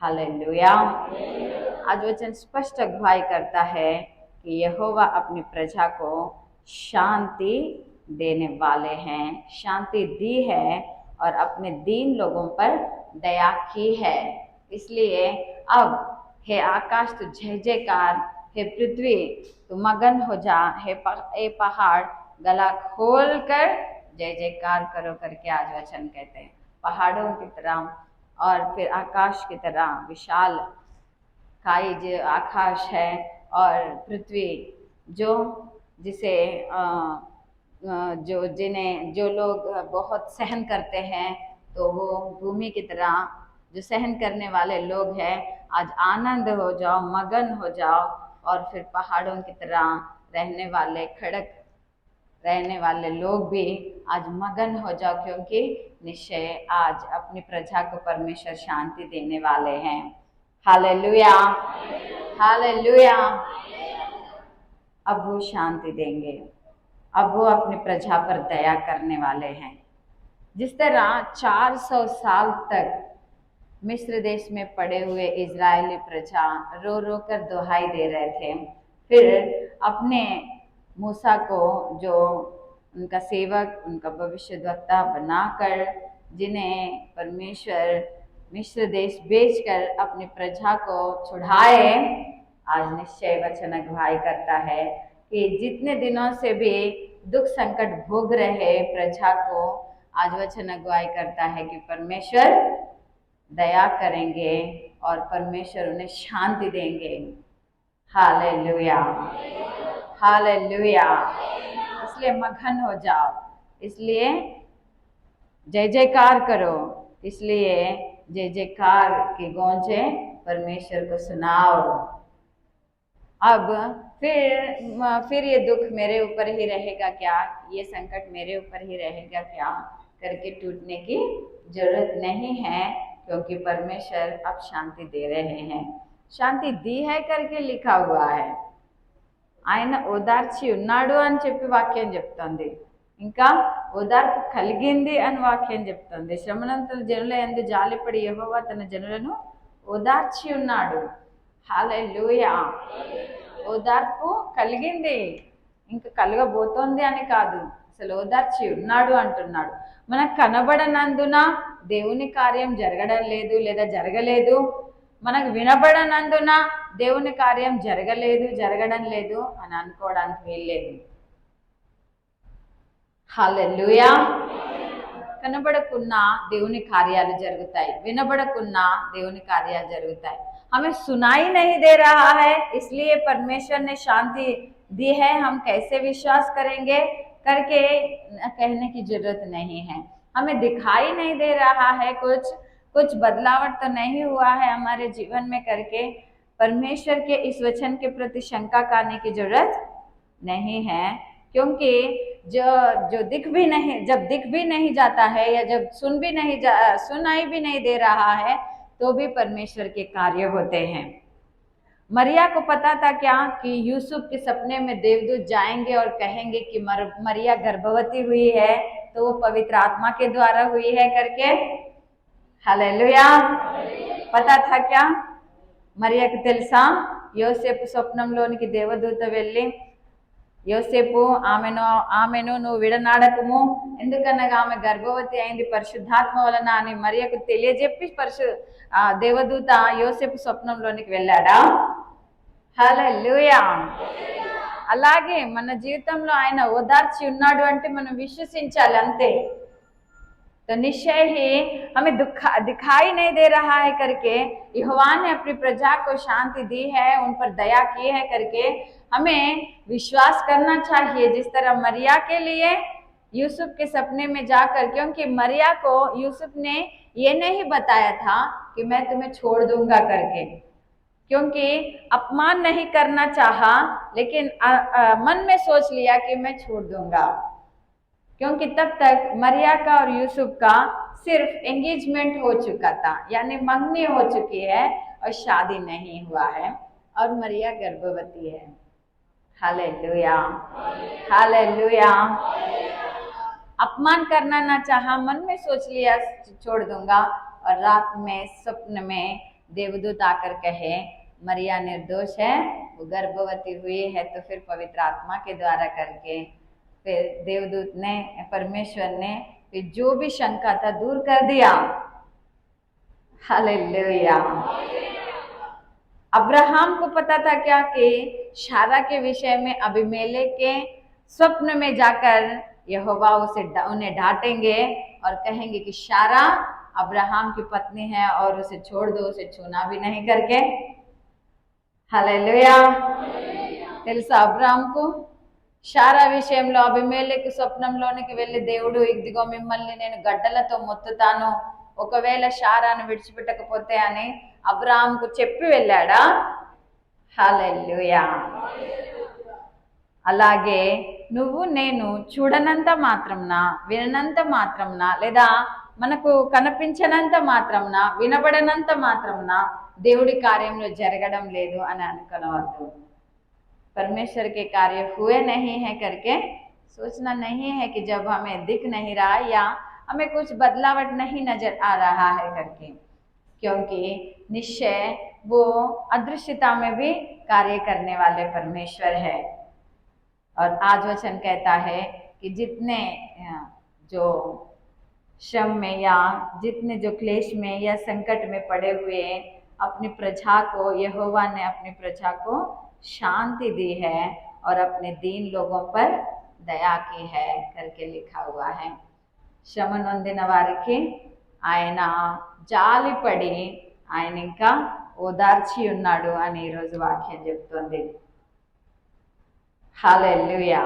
Hallelujah. आज वचन स्पष्ट अगुवाई करता है कि यहोवा अपनी प्रजा को शांति देने वाले हैं, शांति दी है और अपने दीन लोगों पर दया की है। इसलिए अब हे आकाश तू जय जयकार, हे पृथ्वी तू मगन हो जा, हे पहाड़ गला खोल कर जय जयकार करो करके आज वचन कहते हैं। पहाड़ों की तरह और फिर आकाश की तरह विशाल काई जो आकाश है और पृथ्वी जो जिसे जो लोग बहुत सहन करते हैं, तो वो भूमि की तरह जो सहन करने वाले लोग हैं, आज आनंद हो जाओ, मगन हो जाओ। और फिर पहाड़ों की तरह रहने वाले खड़क रहने वाले लोग भी आज मगन हो जाओ, क्योंकि निश्चय आज अपनी प्रजा को परमेश्वर शांति देने वाले हैं। Hallelujah, hallelujah. अब वो शांति देंगे, अब वो अपनी प्रजा पर दया करने वाले हैं। जिस तरह 400 साल तक मिस्र देश में पड़े हुए इजरायली प्रजा रो रो कर दुहाई दे रहे थे, फिर अपने मूसा को जो उनका सेवक, उनका भविष्यद्वक्ता बनाकर, जिन्हें परमेश्वर मिस्र देश बेचकर अपनी प्रजा को छुड़ाए, आज निश्चय वचन अगुवाई करता है कि जितने दिनों से भी दुख संकट भोग रहे प्रजा को, आज वचन अगुवाई करता है कि परमेश्वर दया करेंगे और परमेश्वर उन्हें शांति देंगे। Hallelujah, hallelujah. इसलिए मगन हो जाओ, इसलिए जय जयकार करो, इसलिए जय जयकार की गूंजे परमेश्वर को सुनाओ। अब फिर ये दुख मेरे ऊपर ही रहेगा क्या, ये संकट मेरे ऊपर ही रहेगा क्या करके टूटने की जरूरत नहीं है, क्योंकि परमेश्वर अब शांति दे रहे हैं। शांति दी है करके लिखा हुआ है। ఆయన ఓదార్చి ఉన్నాడు అని చెప్పి వాక్యం చెప్తుంది, ఇంకా ఓదార్పు కలిగింది అని వాక్యం చెప్తుంది। శ్రమనంతల జనుల యందు జాలిపడి యెహోవా తన జనులను ఓదార్చి ఉన్నాడు। హల్లెలూయా। ఓదార్పు కలిగింది, ఇంకా కలగబోతోంది అని కాదు, అసలు ఓదార్చి ఉన్నాడు అంటున్నాడు। మనకు కనబడనందున దేవుని కార్యం జరగడం లేదు లేదా జరగలేదు, మనకు వినబడనందున దేవుని కార్యం జరగడం లేదు అని అనుకోవడానికి వీల్లేదు। హల్లెలూయా। కనబడకున్నా దేవుని కార్యాలు జరుగుతాయి, వినబడకున్నా దేవుని కార్యాలు జరుగుతాయి। हमें सुनाई नहीं दे रहा है, इसलिए परमेश्वर ने शांति दी है, हम कैसे विश्वास करेंगे करके कहने की जरूरत नहीं है। हमें दिखाई नहीं दे रहा है, कुछ बदलावट तो नहीं हुआ है हमारे जीवन में करके परमेश्वर के इस वचन के प्रति शंका करने की जरूरत नहीं है, क्योंकि जब दिख भी नहीं जाता है या जब सुनाई भी नहीं दे रहा है, तो भी परमेश्वर के कार्य होते हैं। मरिया को पता था क्या कि यूसुफ के सपने में देवदूत जाएंगे और कहेंगे कि मरिया गर्भवती हुई है, तो वो पवित्र आत्मा के द्वारा हुई है करके। हालेलुया। पता था क्या? మరియకు తెలుసా? యోసేపు స్వప్నంలోనికి దేవదూత వెళ్ళి, యోసేపు ఆమెను నువ్వు విడనాడకము, ఎందుకనగా ఆమె గర్భవతి అయింది పరిశుద్ధాత్మ వలన అని మరియకు తెలియజెప్పి దేవదూత యోసేపు స్వప్నంలోనికి వెళ్ళాడా? హల్లెలూయా। అలాగే మన జీవితంలో ఆయన ఓదార్చి ఉన్నాడు అంటే మనం విశ్వసించాలి, అంతే। तो निश्चय ही हमें दिखाई नहीं दे रहा है करके यहोवा ने अपनी प्रजा को शांति दी है, उन पर दया की है करके हमें विश्वास करना चाहिए। जिस तरह मरिया के लिए यूसुफ के सपने में जाकर, क्योंकि मरिया को यूसुफ ने ये नहीं बताया था कि मैं तुम्हें छोड़ दूंगा करके, क्योंकि अपमान नहीं करना चाहा, लेकिन मन में सोच लिया कि मैं छोड़ दूंगा, क्योंकि तब तक मरिया का और यूसुफ का सिर्फ एंगेजमेंट हो चुका था, यानी मंगनी हो चुकी है और शादी नहीं हुआ है, और मरिया गर्भवती है। Hallelujah, hallelujah. अपमान करना ना चाहा, मन में सोच लिया छोड़ दूंगा, और रात में स्वप्न में देवदूत आकर कहे मरिया निर्दोष है, वो गर्भवती हुई है, तो फिर पवित्र आत्मा के द्वारा करके फिर देवदूत ने, परमेश्वर ने फिर जो भी शंका था दूर कर दिया। हालेलुया। अब्राहम को पता था क्या कि शारा के विषय में अबीमेलेक के स्वप्न में जाकर यहोवा उन्हें डांटेंगे और कहेंगे कि शारा अब्राहम की पत्नी है और उसे छोड़ दो, उसे छूना भी नहीं करके। हालेलुया। తెలుసా అబ్రాహాముకు శారా విషయంలో అబీమెలెకు స్వప్నంలోనికి వెళ్ళి దేవుడు ఇదిగో మిమ్మల్ని నేను గడ్డలతో మొత్తుతాను, ఒకవేళ శారాను విడిచిపెట్టకపోతే అని అబ్రాహాముకు చెప్పి వెళ్ళాడా? హల్లెలూయా. అలాగే నువ్వు నేను చూడనంత మాత్రంన, విననంత మాత్రంన, లేదా మనకు కనిపించనంత మాత్రంన, వినబడనంత మాత్రంన దేవుడి కార్యంలో జరగడం లేదు అని అనుకోవద్దు। परमेश्वर के कार्य हुए नहीं है करके सोचना नहीं है कि जब हमें दिख नहीं रहा या हमें कुछ बदलावट नहीं नजर आ रहा है करके, क्योंकि निश्चय वो अदृश्यता में भी कार्य करने वाले परमेश्वर है। और आज वचन कहता है कि जितने जो श्रम में या जितने जो क्लेश में या संकट में पड़े हुए अपनी प्रजा को, यहोवा ने अपनी प्रजा को शांति दी है और अपने दीन लोगों पर दया की है करके लिखा हुआ है। శ్రమ నొందిన వారికి ఆయన జాలిపడి ఆయన ఇంకా ఓదార్చి ఉన్నాడు అని ఈరోజు వాక్యం చెప్తుంది। हालेलुया।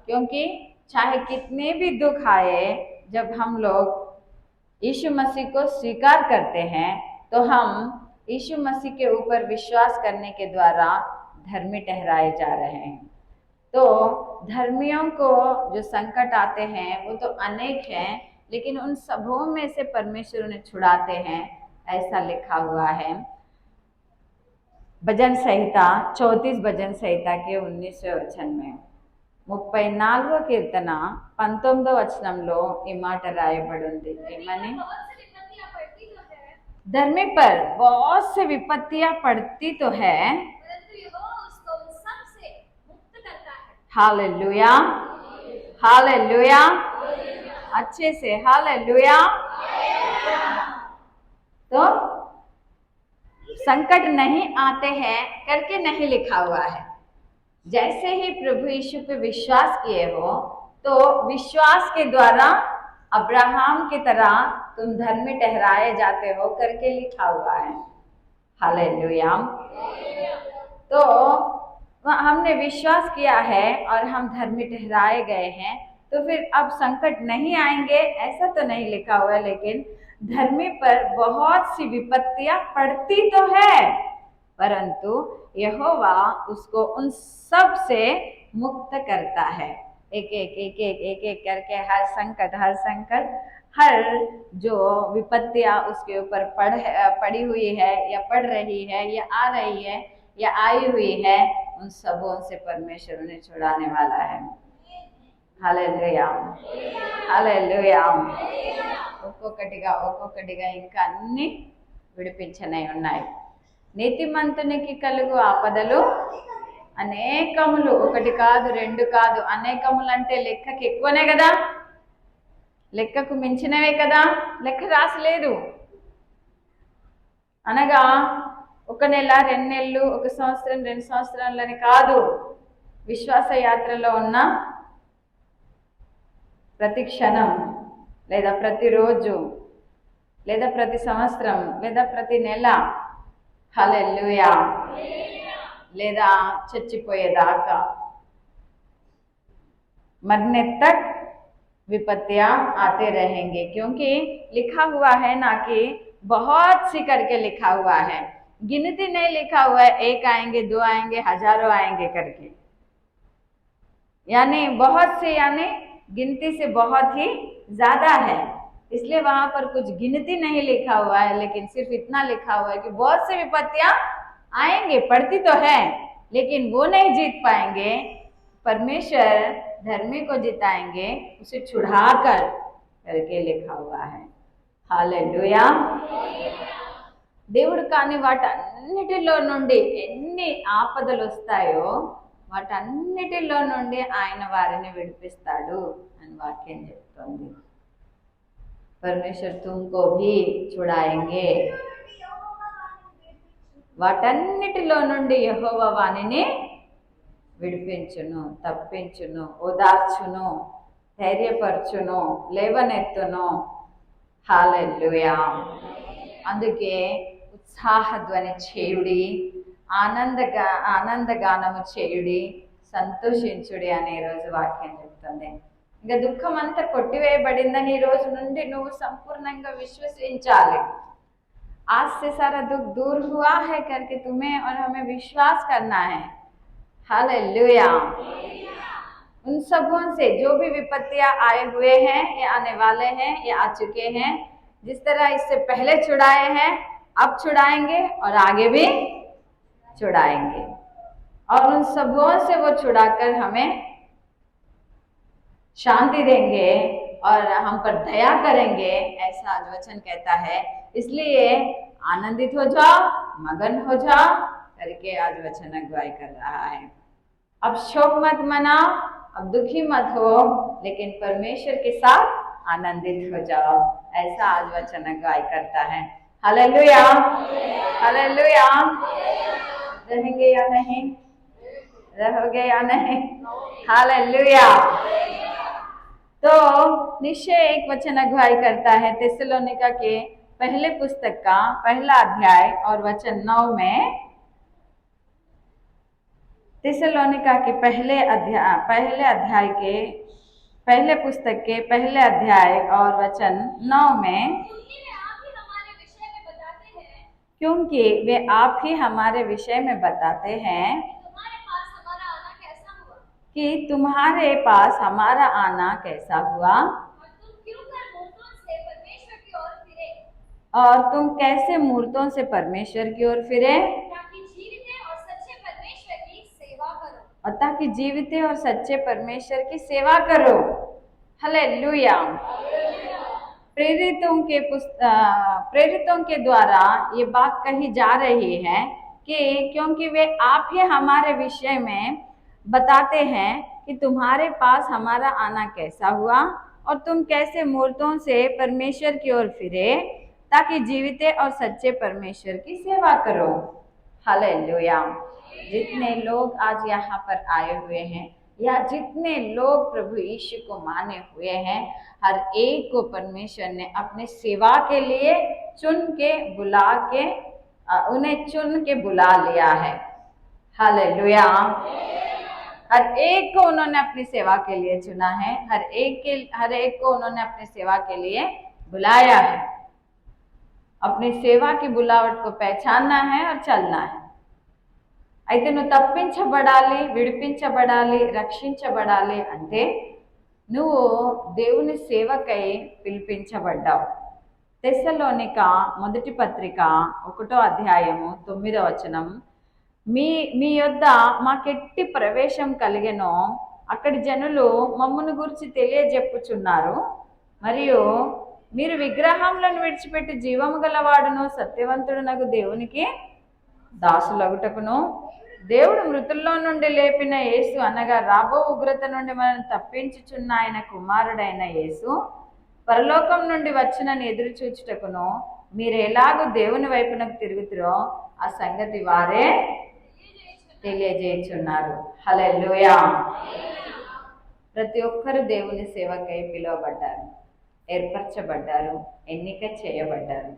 क्योंकि चाहे कितने भी दुख आए, जब हम लोग यीशु मसीह को स्वीकार करते हैं तो हम यीशु मसीह के ऊपर विश्वास करने के द्वारा धर्मी ठहराए जा रहे हैं। तो धर्मियों को जो संकट आते हैं वो तो अनेक हैं, लेकिन उन सबों में से परमेश्वर उन्हें छुड़ाते हैं, ऐसा लिखा हुआ है। भजन संहिता 34 भजन संहिता के 19वें वचन में 34వ కీర్తన 19వ వచనంలో ఈ మాట రాయబడి ఉంది। ఏమని? धर्मी पर बहुत से विपत्तियां पड़ती तो है, हालेलुया, हालेलुया, अच्छे से हालेलुया। तो संकट नहीं आते हैं करके नहीं लिखा हुआ है। जैसे ही प्रभु यीशु पे विश्वास किए हो तो विश्वास के द्वारा अब्राहम की तरह तुम धर्मी ठहराए जाते हो करके लिखा हुआ है। हालेलुया। तो हमने विश्वास किया है और हम धर्मी ठहराए गए हैं, तो फिर अब संकट नहीं आएंगे ऐसा तो नहीं लिखा हुआ है, लेकिन धर्मी पर बहुत सी विपत्तियां पड़ती तो है, परंतु यहोवा उसको उन सब से मुक्त करता है। एक एक एक एक एक एक करके हर संकट हर जो विपत्तियां उसके ऊपर पड़ी हुई है या पड़ रही है या आ रही है या आई हुई है, उन सबों से परमेश्वर उन्हें छुड़ाने वाला है। Hallelujah, hallelujah. ఒక్కొక్కటిగా ఇంకా అన్ని విడిపించనే ఉన్నాయి। నీతిమంతునికి కలుగు ఆపదలు అనేకములు, ఒకటి కాదు రెండు కాదు, అనేకములు అంటే లెక్కకి ఎక్కువనే కదా, లెక్కకు మించినవే కదా, లెక్క రాసలేదు। అనగా ఒక నెల, 2 నెలలు, 1 సంవత్సరం, 2 సంవత్సరాలని కాదు, విశ్వాస యాత్రలో ఉన్న ప్రతి క్షణం లేదా ప్రతిరోజు లేదా ప్రతి సంవత్సరం లేదా ప్రతి నెల, హల్లెలూయా, లేదా చచ్చిపోయేదాకా मरने तक विपत्तियां आते रहेंगे, क्योंकि लिखा हुआ है ना कि बहुत सी करके लिखा हुआ है, गिनती नहीं लिखा हुआ है 1 आएंगे 2 आएंगे हजारों आएंगे करके, यानी बहुत से, यानी गिनती से बहुत ही ज्यादा है। इसलिए वहां पर कुछ गिनती नहीं लिखा हुआ है, लेकिन सिर्फ इतना लिखा हुआ है कि बहुत सी विपत्तियां आएंगे, पड़ती तो है, लेकिन वो नहीं जीत पाएंगे। परमेश्वर धर्मी को जिताएंगे, उसे छुड़ाकर करके लिखा हुआ है। हालेलुया। దేవుడు కానీ వాటన్నిటిలో నుండి ఎన్ని ఆపదలు వస్తాయో వాటన్నిటిలో నుండి ఆయన వారిని విడిపిస్తాడు అని వాక్యం చెప్తోంది. పరమేశ్వర్ తుమ్కో భీ చుడాయంగే, వాటన్నిటిలో నుండి యెహోవా వానిని విడిపించును, తప్పించును, ఓదార్చును, ధైర్యపరచును, లేవనెత్తును. హల్లెలూయా. అందుకే ఉత్సాహధ్వని చేయుడి, ఆనందగానము చేయుడి, సంతోషించుడి అని ఈరోజు వాక్యం చెప్తుంది. ఇంకా దుఃఖం అంతా కొట్టివేయబడిందని ఈ రోజు నుండి నువ్వు సంపూర్ణంగా విశ్వసించాలి. आज से सारा दुख दूर हुआ है करके तुम्हें और हमें विश्वास करना है। हालेलुया। उन सबों से जो भी विपत्तियां आए हुए हैं, ये आने वाले हैं, ये आ चुके हैं, जिस तरह इससे पहले छुड़ाए हैं अब छुड़ाएंगे और आगे भी छुड़ाएंगे, और उन सबों से वो छुड़ाकर हमें शांति देंगे और हम पर दया करेंगे, ऐसा आज वचन कहता है। इसलिए आनंदित हो जाओ, मगन हो जाओ करके आज वचन अगुवाई कर रहा है। अब शोक मत मनाओ, अब दुखी मत हो, लेकिन परमेश्वर के साथ आनंदित हो जाओ, ऐसा आज वचन अगुवाई करता है। Hallelujah, hallelujah. रहेंगे या नहीं, रहोगे या नहीं? हालेलुया। तो निश्चय एक वचन अगुवाई करता है थिस्सलुनीका के पहले पुस्तक का पहला अध्याय और वचन 9 में। थिस्सलुनीका के पहले अध्याय के पहले पुस्तक के पहले अध्याय और वचन 9 में, क्योंकि वे आप ही हमारे विषय में बताते हैं कि तुम्हारे पास हमारा आना कैसा हुआ और तुम कैसे मूर्तों से परमेश्वर की ओर फिरे, और ताकि जीवित और सच्चे परमेश्वर की सेवा करो। हालेलुया। प्रेरितों के द्वारा ये बात कही जा रही है कि क्योंकि वे आप ही हमारे विषय में बताते हैं कि तुम्हारे पास हमारा आना कैसा हुआ और तुम कैसे मूर्तों से परमेश्वर की ओर फिरे, ताकि जीवित और सच्चे परमेश्वर की सेवा करो। हालेलुया। जितने लोग आज यहाँ पर आए हुए हैं या जितने लोग प्रभु यीशु को माने हुए हैं, हर एक को परमेश्वर ने अपने सेवा के लिए उन्हें चुन के बुला लिया है। हालेलुया। हर एक को उन्होंने अपनी सेवा के लिए चुना है, हर एक को उन्होंने अपनी सेवा के लिए बुलाया है। अपनी सेवा की बुलावट को पहचानना है और चलना है। అయితే నువ్వు తప్పించబడాలి, విడిపించబడాలి, రక్షించబడాలి అంటే నువ్వు దేవుని సేవకై పిలిపించబడ్డావు. తెస్సలోనిక మొదటి పత్రిక 1వ అధ్యాయము 9వ వచనం, మీ యొద్ద మాకెట్టి ప్రవేశం కలిగెనో అక్కడి జనులు మమ్మును గురించి తెలియజెప్పుచున్నారు, మరియు మీరు విగ్రహములను విడిచిపెట్టి జీవము గలవాడును సత్యవంతుడునగు దేవునికి దాసులగుటకును, దేవుడు మృతుల్లో నుండి లేపిన యేసు అనగా రాబో ఉగ్రత నుండి మనల్ని తప్పించుచున్న ఆయన కుమారుడైన యేసు పరలోకం నుండి వచ్చినని ఎదురు చూచుటకును మీరు ఎలాగో దేవుని వైపునకు తిరుగుతురో ఆ సంగతి వారే తెలియజేయుచున్నారు. హల్లెలూయా. ప్రతి ఒక్కరు దేవుని సేవకై పిలువబడ్డారు, ఏర్పరచబడ్డారు, ఎన్నిక చేయబడ్డారు.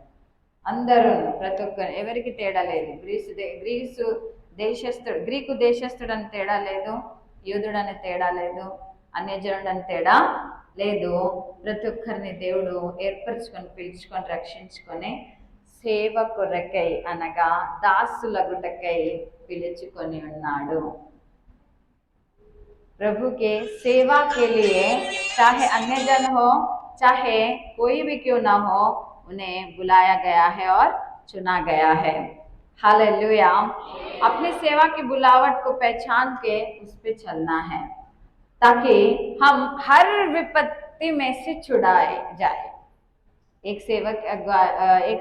అందరూ ప్రతి ఒక్కరు, ఎవరికి తేడా లేదు. గ్రీకు దేశస్థుడని తేడా లేదు, యూదుడని తేడా లేదు, అన్యజనుడని తేడా లేదు. ప్రతి ఒక్కరిని దేవుడు ఏర్పరచుకొని పిలుచుకొని రక్షించుకొని సేవ కొరకై అనగా దాసులగుటకై పిలుచుకొని ఉన్నాడు. प्रभु के सेवा के लिए चाहे अन्य जन हो चाहे कोई भी क्यों ना हो, उन्हें बुलाया गया है और चुना गया है। हालेलुया। अपनी सेवा की बुलावट को पहचान के उस पे चलना है ताकि हम हर विपत्ति में से छुड़ाए जाए। एक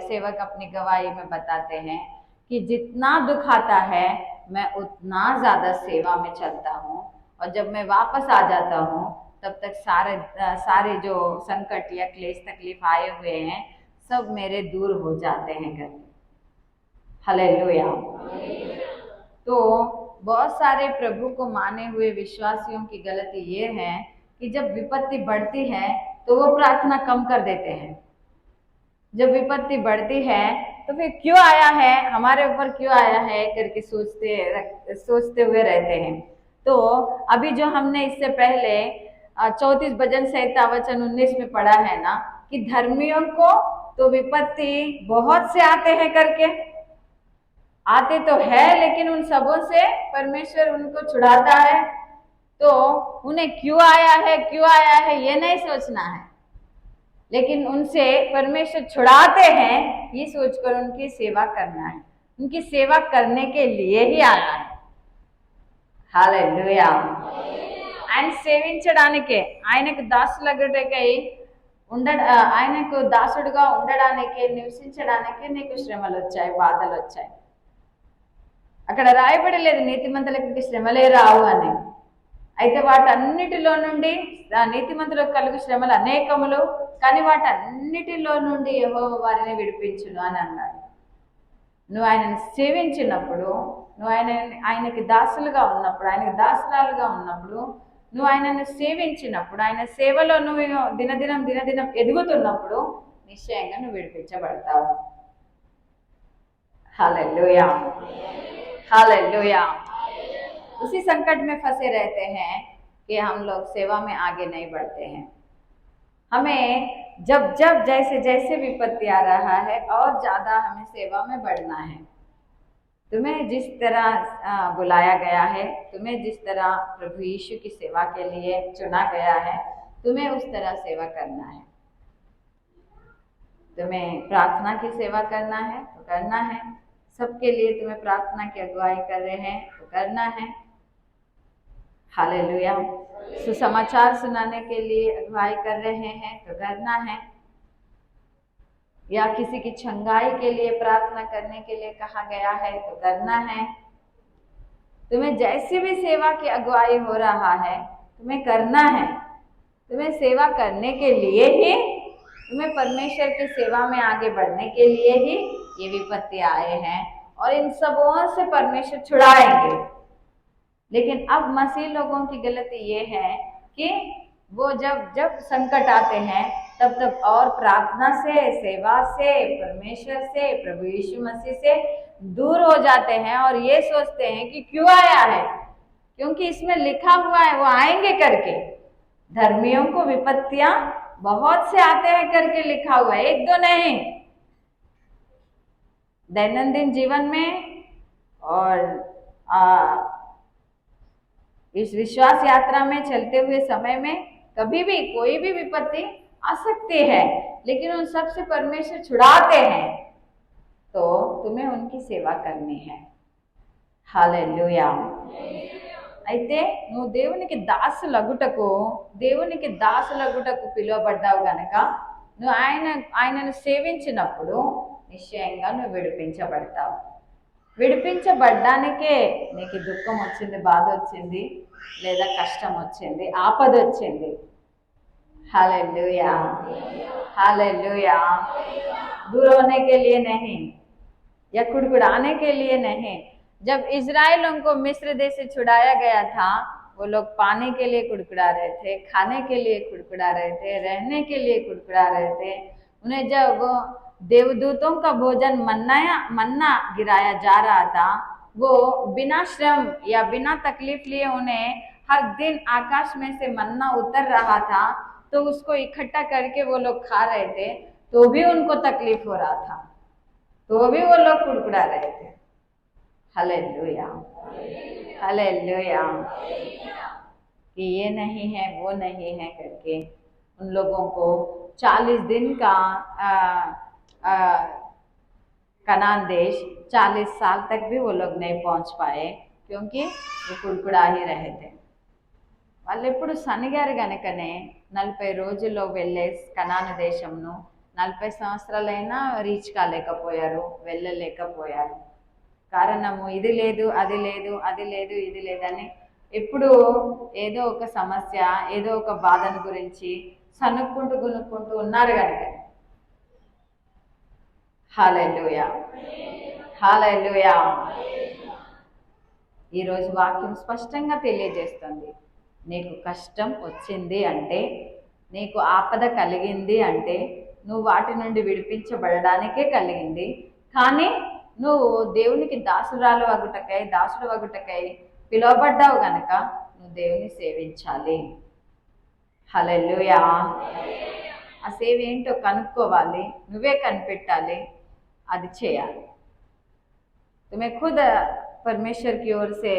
सेवक अपनी गवाही में बताते हैं कि जितना दुख आता है मैं उतना ज्यादा सेवा में चलता हूँ, और जब मैं वापस आ जाता हूँ तब तक सारे जो संकट या क्लेश तकलीफ आए हुए हैं सब मेरे दूर हो जाते हैं करके। हालेलुया। तो बहुत सारे प्रभु को माने हुए विश्वासियों की गलती ये है कि जब विपत्ति बढ़ती है तो वो प्रार्थना कम कर देते हैं। जब विपत्ति बढ़ती है तो फिर क्यों आया है, हमारे ऊपर क्यों आया है करके सोचते हुए रहते हैं। तो अभी जो हमने इससे पहले 34 भजन संहिता वचन 19 में पढ़ा है ना कि धर्मियों को तो विपत्ति बहुत से आते हैं करके, आते तो है लेकिन उन सबों से परमेश्वर उनको छुड़ाता है। तो उन्हें क्यों आया है ये नहीं सोचना है, लेकिन उनसे परमेश्वर छुड़ाते हैं ये सोचकर उनकी सेवा करना है, उनकी सेवा करने के लिए ही आना है। हालेलुया। ఆయన సేవించడానికి ఆయనకు దాసులగుటకై ఆయనకు దాసుడుగా ఉండడానికి నివసించడానికి నీకు శ్రమలు వచ్చాయి, బాధలు వచ్చాయి. అక్కడ రాయబడి లేదు నీతిమంతులకి శ్రమలే రావు అని. అయితే వాటన్నిటిలో నుండి నీతిమంతులకు కలుగు శ్రమలు అనేకములు, కానీ వాటన్నిటిలో నుండి యెహోవా వారిని విడిపించును అని అన్నాడు. నువ్వు ఆయనను సేవించినప్పుడు, నువ్వు ఆయనకి దాసులుగా ఉన్నప్పుడు, ఆయనకి దాసురాలుగా ఉన్నప్పుడు, నువ్వు ఆయనను సేవించినప్పుడు, ఆయన సేవలో నువ్వు దినదినం ఎదుగుతున్నప్పుడు నిశ్చయంగా నువ్వు విడిపించబడతావు. Hallelujah, hallelujah. उसी संकट में फंसे रहते हैं कि हम लोग सेवा में आगे नहीं बढ़ते हैं। हमें जब जैसे विपत्ति आ रहा है और ज्यादा हमें सेवा में बढ़ना है। तुम्हें जिस तरह बुलाया गया है, तुम्हें जिस तरह प्रभु यीशु की सेवा के लिए चुना गया है, तुम्हें उस तरह सेवा करना है। तुम्हें प्रार्थना की सेवा करना है तो करना है, सबके लिए तुम्हें प्रार्थना की अगुवाई कर रहे हैं तो करना है। हालेलुया। सुसमाचार सुनाने के लिए अगुवाई कर रहे हैं तो करना है, या किसी की छंगाई के लिए प्रार्थना करने के लिए कहा गया है तो करना है। तुम्हें जैसी भी सेवा की अगुवाई हो रहा है तुम्हें करना है। तुम्हें सेवा करने के लिए ही, तुम्हें परमेश्वर की सेवा में आगे बढ़ने के लिए ही ये विपत्ति आए हैं, और इन सबों से परमेश्वर छुड़ाएंगे। लेकिन अब मसीह लोगों की गलती ये है कि वो जब संकट आते हैं तब और प्रार्थना से, सेवा से, परमेश्वर से, प्रभु यीशु मसीह से दूर हो जाते हैं और ये सोचते हैं कि क्यों आया है, क्योंकि इसमें लिखा हुआ है वो आएंगे करके। धर्मियों को विपत्तियां बहुत से आते हैं करके लिखा हुआ है, एक दो नहीं। दैनंदिन जीवन में और इस विश्वास यात्रा में चलते हुए समय में कभी भी कोई भी विपत्ति आ सकती है, लेकिन उन सब से परमेश्वर छुड़ाते हैं। तो तुम्हें उनकी सेवा करनी है। हालेलुया। అయితే నువ్వు దేవునికి దాసులగుటకు పిలువబడ్డావు గనక నువ్వు ఆయనను సేవించినప్పుడు నిశ్చయంగా నువ్వు విడిపించబడతావు. విడిపించబడ్డానికే నీకు దుఃఖం వచ్చింది, బాధ వచ్చింది, లేదా కష్టం వచ్చింది, ఆపద వచ్చింది. Hallelujah, hallelujah. दूर होने के लिए नहीं या कुड़कुड़ाने के लिए नहीं। जब इजराइलों को मिस्र देश से छुड़ाया गया था, वो लोग पानी के लिए कुड़कुड़ा रहे थे, खाने के लिए कुड़कुड़ा रहे थे, रहने के लिए कुड़कुड़ा रहे थे। उन्हें जब देवदूतों का भोजन मन्ना गिराया जा रहा था, वो बिना श्रम या बिना तकलीफ लिए उन्हें हर दिन आकाश में से मन्ना उतर रहा था, तो उसको इकट्ठा करके वो लोग खा रहे थे, तो भी उनको तकलीफ हो रहा था, तो भी वो लोग कुड़कुड़ा रहे थे। Hallelujah, hallelujah. कि ये नहीं है वो नहीं है करके उन लोगों को 40 दिन का कनान देश 40 साल तक भी वो लोग नहीं पहुंच पाए, क्योंकि वो कुड़कुड़ा ही रहे थे। వాళ్ళు ఎప్పుడు సనిగారు గనుకనే 40 రోజుల్లో వెళ్ళే కనాను దేశంను 40 సంవత్సరాలైనా రీచ్ కాలేకపోయారు, వెళ్ళలేకపోయారు. కారణము ఇది లేదు, అది లేదు, అది లేదు, ఇది లేదని ఎప్పుడు ఏదో ఒక సమస్య, ఏదో ఒక బాధను గురించి సనుక్కుంటూ గునుక్కుంటూ ఉన్నారు కనుక. హల్లెలూయా, హల్లెలూయా. ఈరోజు వాక్యం స్పష్టంగా తెలియజేస్తుంది, నీకు కష్టం వచ్చింది అంటే, నీకు ఆపద కలిగింది అంటే నువ్వు వాటి నుండి విడిపించబడడానికే కలిగింది. కానీ నువ్వు దేవునికి దాసుడు వగుటకై పిలువబడ్డావు గనక నువ్వు దేవుని సేవించాలి. హల్లెలూయా. ఆ సేవ ఏంటో కనుక్కోవాలి, నువ్వే కనిపెట్టాలి, అది చేయాలి. तुम्हें खुद परमेश्वर की ओर से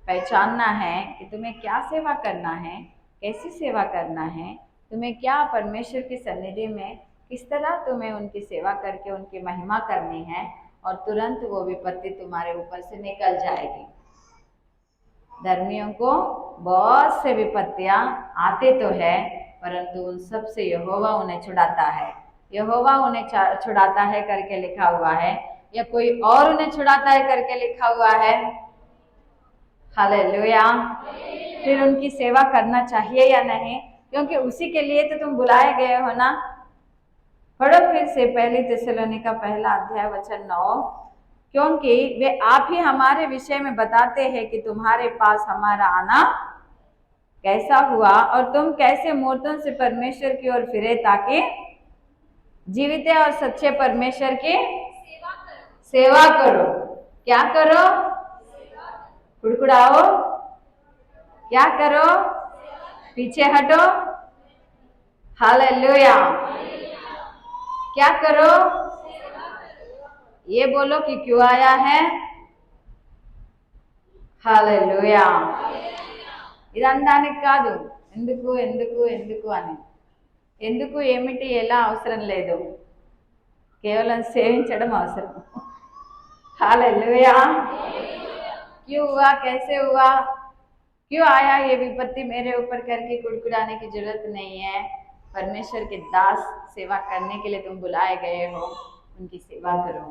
पहचानना है कि तुम्हें क्या सेवा करना है, कैसी सेवा करना है, तुम्हें क्या परमेश्वर की सन्निधि में किस तरह तुम्हें उनकी सेवा करके उनकी महिमा करनी है, और तुरंत वो विपत्ति तुम्हारे ऊपर से निकल जाएगी। धर्मियों को बहुत से विपत्तियां आते तो है, परंतु उन सब से यहोवा उन्हें छुड़ाता है। यहोवा उन्हें छुड़ाता है करके लिखा हुआ है, या कोई और उन्हें छुड़ाता है करके लिखा हुआ है? हालेलुया। फिर उनकी सेवा करना चाहिए या नहीं, क्योंकि उसी के लिए तो तुम बुलाए गए हो ना। पढ़ो फिर से पहली थिस्सलुनीका 1:9, क्योंकि वे आप ही हमारे विषय में बताते हैं कि तुम्हारे पास हमारा आना कैसा हुआ और तुम कैसे मूर्तों से परमेश्वर की ओर फिरे, ताकि जीवित और सच्चे परमेश्वर की सेवा करो। क्या करो? कुड़कुड़ाओ, क्या करो? पीछे हटो। हालेलुया। क्या करो? ये बोलो कि क्यों आया है। हालेलुया। ఇది అనడానికి కాదు, ఎందుకు ఎందుకు ఎందుకు అని. ఎందుకు ఏమిటి ఎలా అవసరం లేదు, కేవలం సేవించడం అవసరం. हालेलुया। क्यों हुआ, कैसे हुआ, क्यों आया ये विपत्ति मेरे ऊपर करके कुड़कुड़ाने की जरूरत नहीं है। परमेश्वर के दास सेवा करने के लिए तुम बुलाए गए हो, उनकी सेवा करो,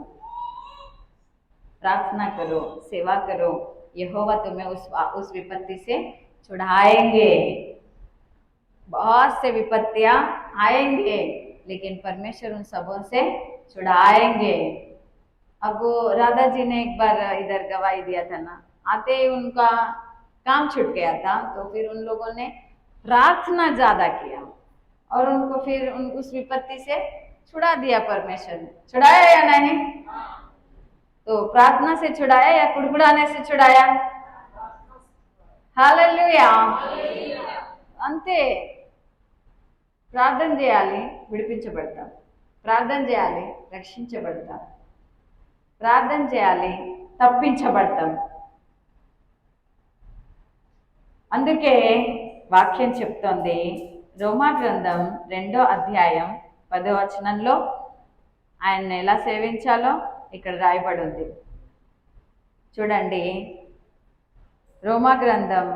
प्रार्थना करो, सेवा करो। यहोवा तुम्हें उस विपत्ति से छुड़ाएंगे। बहुत से विपत्तियां आएंगे, लेकिन परमेश्वर उन सबों से छुड़ाएंगे। अब राधा जी ने एक बार इधर गवाही दिया था ना, आते ही उनका काम छूट गया था, तो फिर उन लोगों ने प्रार्थना ज्यादा किया और उनको फिर उस विपत्ति से छुड़ा दिया परमेश्वर ने। छुड़ाया या नहीं? तो प्रार्थना से छुड़ाया या कुड़कुड़ाने से छुड़ाया? हालेलुया। అంతే, ప్రార్థన చేయాలి, విడిపించబడతాం. ప్రార్థన చేయాలి, రక్షించబడతాం. ప్రార్థన చేయాలి, తప్పించబడతాం. అందుకే వాక్యం చెప్తోంది, రోమా గ్రంథం 2:10 ఆయన్ని ఎలా సేవించాలో ఇక్కడ రాయబడి ఉంది. చూడండి, రోమా గ్రంథం,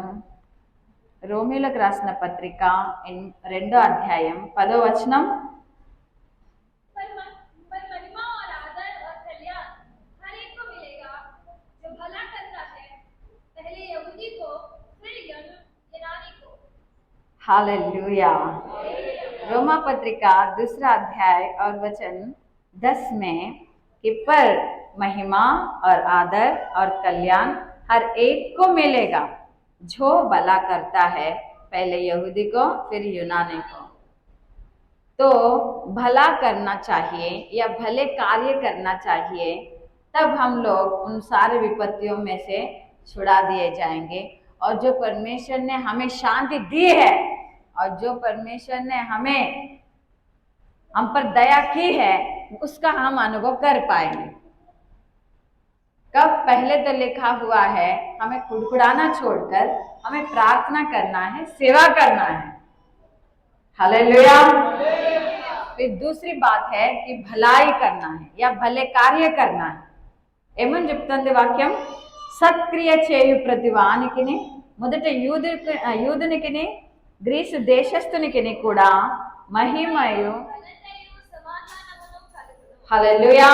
రోమీలకు రాసిన పత్రిక 2:10. हालेलुया। रोमा पत्रिका 2:10 में कि पर महिमा और आदर और कल्याण हर एक को मिलेगा जो भला करता है, पहले यहूदी को फिर यूनानी को। तो भला करना चाहिए या भले कार्य करना चाहिए, तब हम लोग उन सारे विपत्तियों में से छुड़ा दिए जाएंगे। और जो परमेश्वर ने हमें शांति दी है और जो परमेश्वर ने हम पर दया की है, उसका हम अनुभव कर पाएंगे। कब? पहले तो लिखा हुआ है हमें कुड़कुड़ाना छोड़कर हमें प्रार्थना करना है, सेवा करना है। हालेलुया। फिर दूसरी बात है कि भलाई करना है या भले कार्य करना है. ఏమని చెప్తుంది వాక్యం? సత్క్రియ చేయు ప్రతి వానికిని, మొదట యూదునికిని గ్రీసు దేశస్థునికిని కూడా మహిమయు हालेलुया।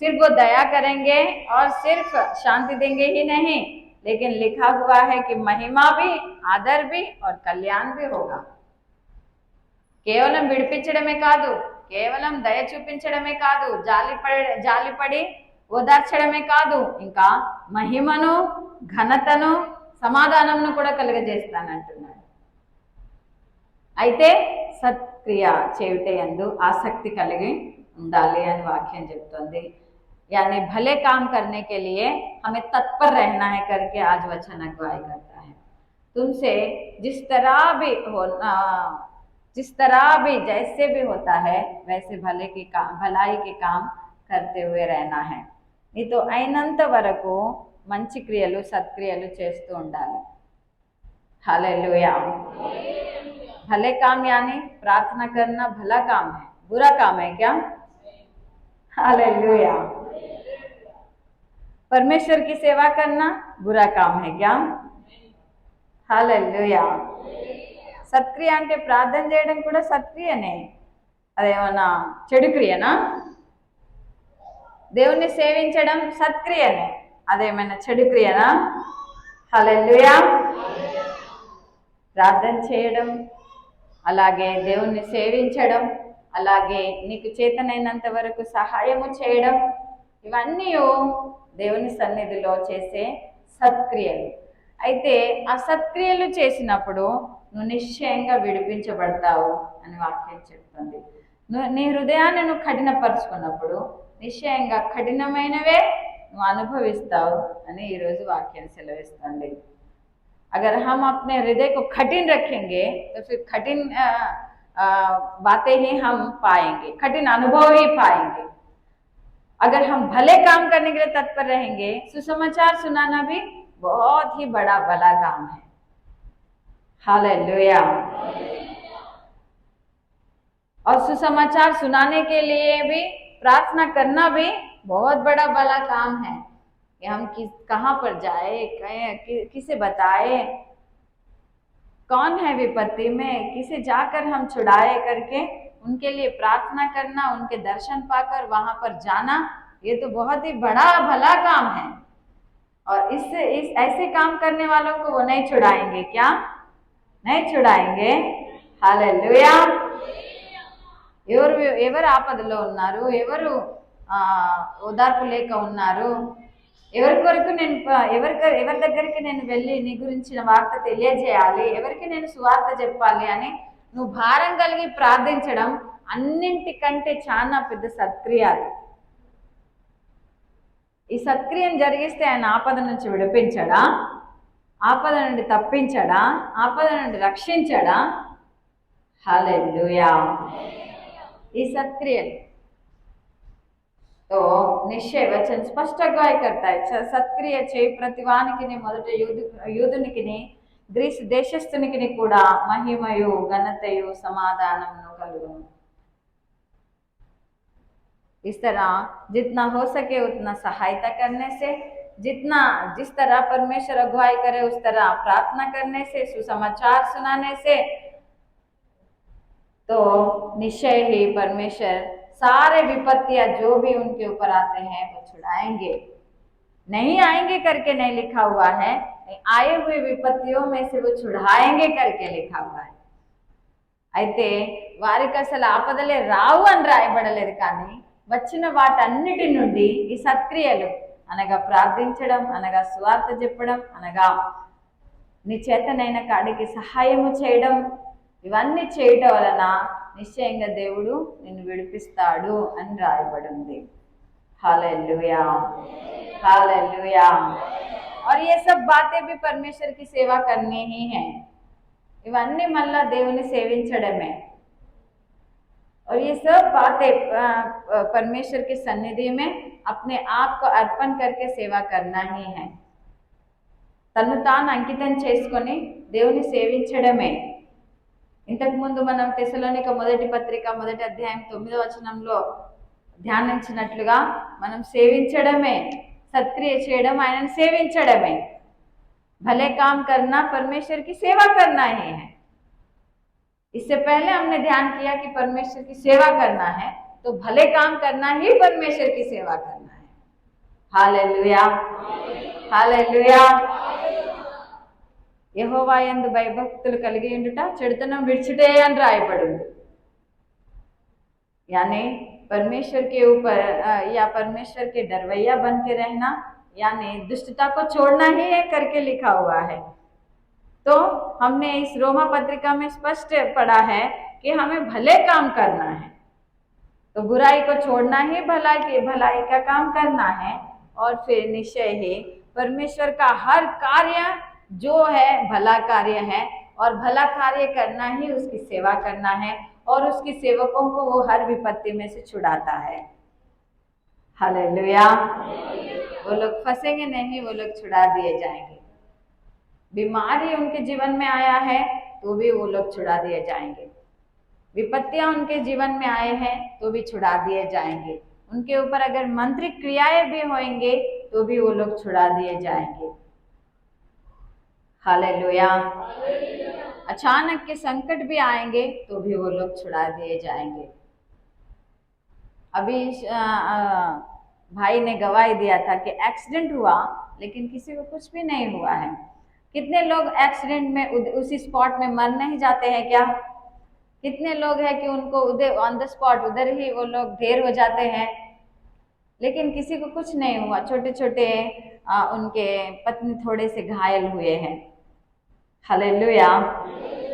सिर्फ वो दया करेंगे और सिर्फ शांति देंगे ही नहीं, लेकिन लिखा हुआ है कि महिमा भी, आदर भी और कल्याण भी होगा। కేవలం విడిపించడమే కాదు, కేవలం దయ చూపించడమే కాదు, జాలిపడి ఓదార్చడమే కాదు, ఇంకా మహిమను, ఘనతను, సమాధానంను కూడా కలుగజేస్తానంటున్నాడు. అయితే సత్క్రియ చేయుటయందు ఆసక్తి కలిగి ఉండాలి అని వాక్యం చెప్తుంది. यानी भले काम करने के लिए हमें तत्पर रहना है करके आज वचन अगुवाई करता है। तुमसे जिस तरह भी जैसे भी होता है वैसे भलाई के काम करते हुए रहना है। నీతో అయినంత వరకు మంచి క్రియలు, సత్క్రియలు చేస్తూ ఉండాలి. हालेलुया। भले काम यानी प्रार्थना करना भला काम है, बुरा काम है क्या? हालेलुया। परमेश्वर की सेवा करना बुरा काम है क्या? हालेलुया। సత్క్రియ అంటే ప్రార్థన చేయడం కూడా సత్క్రియనే, అదేమన్నా చెడు క్రియనా? దేవుణ్ణి సేవించడం సత్క్రియనే, అదేమైనా చెడు క్రియనా? హల్లెలూయా. ప్రార్థన చేయడం, అలాగే దేవుణ్ణి సేవించడం, అలాగే నీకు చేతనైనంత వరకు సహాయము చేయడం, ఇవన్నీ దేవుని సన్నిధిలో చేసే సత్క్రియలు. అయితే ఆ సత్క్రియలు చేసినప్పుడు నువ్వు నిశ్చయంగా విడిపించబడతావు అని వాక్యం చెప్తుంది. నీ హృదయాన్ని నువ్వు కఠినపరుచుకున్నప్పుడు నిశ్చయంగా కఠినమైనవే నువ్వు అనుభవిస్తావు అని ఈరోజు వాక్యం సెలవిస్తుంది. अगर हम अपने हृदय को कठिन रखेंगे तो फिर कठिन बातें ही हम पाएंगे, कठिन अनुभव ही पाएंगे। अगर हम भले काम करने के लिए तत्पर रहेंगे, सुसमाचार सुनाना भी बहुत ही बड़ा भला काम है। हालेलुया। और सुसमाचार सुनाने के लिए भी प्रार्थना करना भी बहुत बड़ा भला काम है कि हम कहाँ पर जाए, किसे बताए, कौन है विपत्ति में, किसे जाकर हम छुड़ाए करके उनके लिए प्रार्थना करना, उनके दर्शन पाकर वहां पर जाना, ये तो बहुत ही बड़ा भला काम है। और इस ऐसे काम करने वालों को वो नहीं छुड़ाएंगे क्या? नहीं छुड़ाएंगे। हालेलुया। ఎవరు ఆపదలో ఉన్నారు, ఎవరు ఓదార్పు లేక ఉన్నారు, ఎవరి దగ్గరికి నేను వెళ్ళి నీ గురించిన వార్త తెలియజేయాలి, ఎవరికి నేను సువార్త చెప్పాలి అని నువ్వు భారం కలిగి ప్రార్థించడం అన్నింటికంటే చాలా పెద్ద సత్క్రియ. ఈ సత్క్రియను జరిగిస్తే ఆయన ఆపద నుంచి విడిపించడా, ఆపద నుండి తప్పించడా, ఆపద నుండి రక్షించడా? హల్లెలూయా। ఈ సత్క్రియ तो निश्चय वचन स्पष्ट अगुवाई करता है। సత్క్రియ చేయి ప్రతివానికి మొదట యూదునికి గ్రీస్ దేశస్థునికి కూడా మహిమయు ఘనతయు సమాధానమును కలుగును। इस तरह जितना हो सके उतना सहायता करने से, जिस तरह परमेश्वर अगुवाई करे उस तरह प्रार्थना करने से, सुसमाचार सुनाने से, तो निश्चय ही परमेश्वर सारे विपत्तियां जो भी उनके ऊपर आते हैं वो छुड़ाएंगे। नहीं आएंगे करके नहीं लिखा हुआ है, आए हुए विपत्तियों में से वो छुड़ाएंगे करके लिखा हुआ है। అయితే వారికి అసలు ఆపదలే రావు అని రాయబడలేదు, కానీ వచ్చిన వాటన్నిటి నుండి ఈ సత్క్రియలు అనగా ప్రార్థించడం, అనగా సువార్త చెప్పడం, అనగా నీ చేతనైన కాడికి సహాయము చేయడం, ఇవన్నీ చేయడం వలన నిశ్చయంగా దేవుడు నిన్ను విడిపిస్తాడు అని రాయబడింది। Hallelujah, hallelujah. और ये सब बातें भी परमेश्वर की सेवा करनी ही है। ఇవన్నీ మళ్ళా దేవుని సేవించడమే। और ये सब बातें परमेश्वर की सन्निधि में अपने आप को अर्पण करके सेवा करना ही है। తను తాను అంకితం చేసుకొని దేవుని సేవించడమే। ఇంతకు ముందు మనం తెస్సలోనిక మొదటి పత్రిక 1వ అధ్యాయం 9వ వచనంలో ధ్యానించినట్లుగా మనం సేవించడమే, సత్క్రియ చేయడం, ఆయనను సేవించడమే। भले काम करना परमेश्वर की सेवा करना ही है। इससे पहले हमने ध्यान किया कि परमेश्वर की सेवा करना है, तो भले काम करना ही परमेश्वर की सेवा करना है। Hallelujah, hallelujah. యెహోవా యందు భయభక్తులు కలిగి ఉండుట చెడుతనం విడిచుటే అని రాయబడి ఉంది। यानी परमेश्वर के ऊपर या परमेश्वर के डरवैया बन के रहना, यानी दुष्टता को छोड़ना ही है करके लिखा हुआ है। तो हमने इस रोमा पत्रिका में स्पष्ट पढ़ा है कि हमें भले काम करना है, तो बुराई को छोड़ना ही भलाई का काम करना है। और फिर निश्चय ही परमेश्वर का हर कार्य जो है भला कार्य है, और भला कार्य करना ही उसकी सेवा करना है, और उसकी सेवकों को वो हर विपत्ति में से छुड़ाता है। हालेलुया। वो लोग फंसेंगे नहीं, वो लोग छुड़ा दिए जाएंगे। बीमारी उनके जीवन में आया है तो भी वो लोग छुड़ा दिए जाएंगे। विपत्तियां उनके जीवन में आए हैं तो भी छुड़ा दिए जाएंगे। उनके ऊपर अगर मंत्रिक क्रियाएं भी होंगे तो भी वो लोग छुड़ा दिए जाएंगे। हालेलुया। अचानक के संकट भी आएंगे तो भी वो लोग छुड़ा दिए जाएंगे। अभी भाई ने गवाही दिया था कि एक्सीडेंट हुआ लेकिन किसी को कुछ भी नहीं हुआ है। कितने लोग एक्सीडेंट में उसी स्पॉट में मर नहीं जाते हैं क्या? कितने लोग हैं कि उनको उधर ऑन द स्पॉट उधर ही वो लोग ढेर हो जाते हैं, लेकिन किसी को कुछ नहीं हुआ। छोटे छोटे उनके पत्नी थोड़े से घायल हुए हैं। हालेलुया।